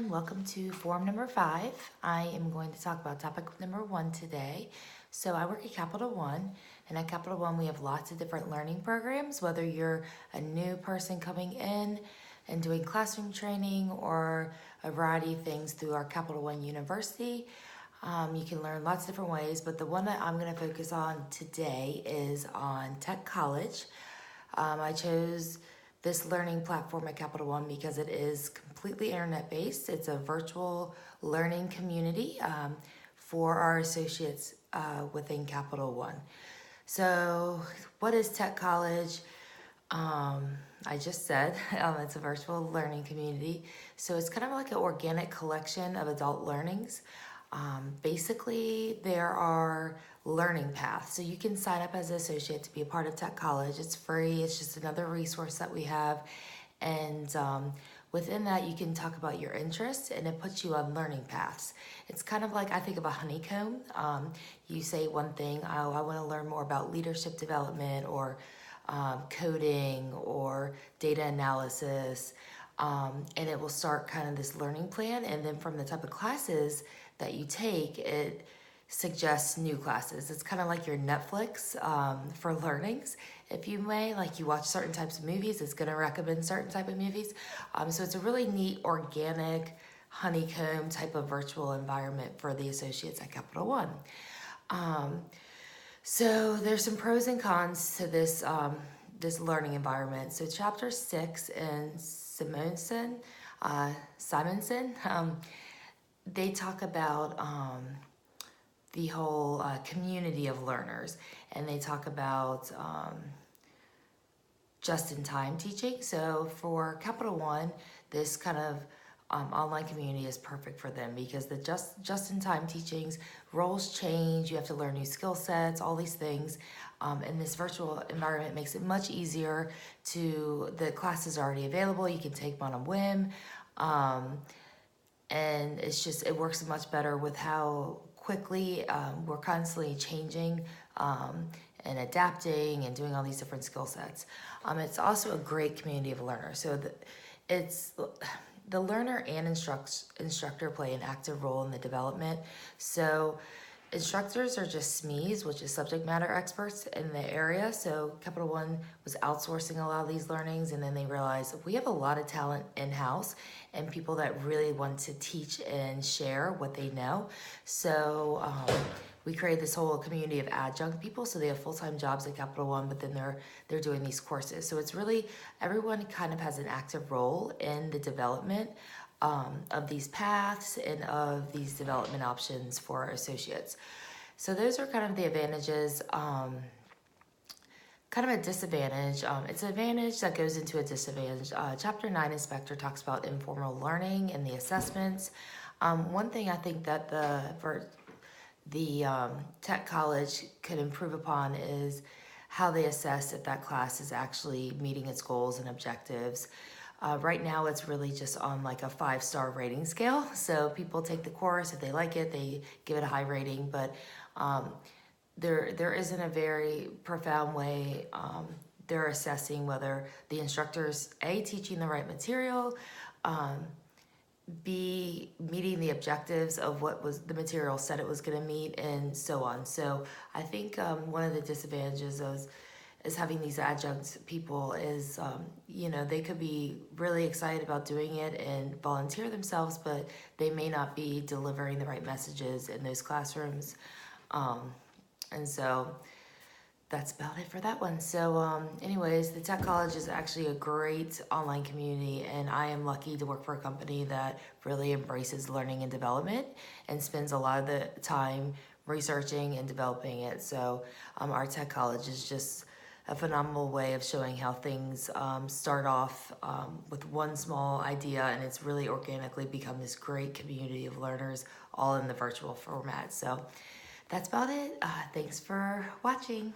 everyone. Welcome to forum number 5. I am going to talk about topic number 1 today. So I work at Capital One, and at Capital One we have lots of different learning programs, whether you're a new person coming in and doing classroom training or a variety of things through our Capital One University. You can learn lots of different ways, but the one that I'm going to focus on today is on Tech College. I chose this learning platform at Capital One because it is completely internet-based. It's a virtual learning community for our associates within Capital One. So what is Tech College? I just said it's a virtual learning community. So it's kind of like an organic collection of adult learnings. Basically, there are learning paths. So you can sign up as an associate to be a part of Tech College. It's free. It's just another resource that we have. And within that, you can talk about your interests, and it puts you on learning paths. It's kind of like, I think of a honeycomb. You say one thing, oh, I want to learn more about leadership development or coding or data analysis. And it will start kind of this learning plan. And then from the type of classes that you take, it suggests new classes. It's kind of like your Netflix for learnings, if you may. Like you watch certain types of movies, it's going to recommend certain type of movies. So it's a really neat, organic, honeycomb type of virtual environment for the associates at Capital One. So there's some pros and cons to this this learning environment. So chapter 6 in Simonson, they talk about the whole community of learners, and they talk about just-in-time teaching. So for Capital One, this kind of online community is perfect for them because the just-in-time teachings, roles change, you have to learn new skill sets, all these things. And this virtual environment makes it much easier the classes are already available, you can take one on a whim. And it works much better with how quickly we're constantly changing and adapting and doing all these different skill sets. It's also a great community of learners. So the learner and instructor play an active role in the development. So instructors are just SMEs, which is subject matter experts in the area. So Capital One was outsourcing a lot of these learnings, and then they realized we have a lot of talent in-house and people that really want to teach and share what they know. So we created this whole community of adjunct people. So they have full-time jobs at Capital One, but then they're doing these courses. So it's really, everyone kind of has an active role in the development of these paths and of these development options for our associates. So those are kind of the advantages. Kind of a disadvantage. It's an advantage that goes into a disadvantage. Chapter 9 Inspector talks about informal learning and the assessments. One thing I think that the Tech College could improve upon is how they assess if that class is actually meeting its goals and objectives. Right now it's really just on like a 5-star rating scale. So people take the course, if they like it, they give it a high rating, but there isn't a very profound way they're assessing whether the instructor's A, teaching the right material, B, meeting the objectives of what was the material said it was going to meet, and so on. So I think one of the disadvantages is having these adjunct people is, they could be really excited about doing it and volunteer themselves, but they may not be delivering the right messages in those classrooms. And so that's about it for that one. So anyways, the Tech College is actually a great online community, and I am lucky to work for a company that really embraces learning and development and spends a lot of the time researching and developing it. So our Tech College is just a phenomenal way of showing how things start off with one small idea, and it's really organically become this great community of learners all in the virtual format. So that's about it. Thanks for watching.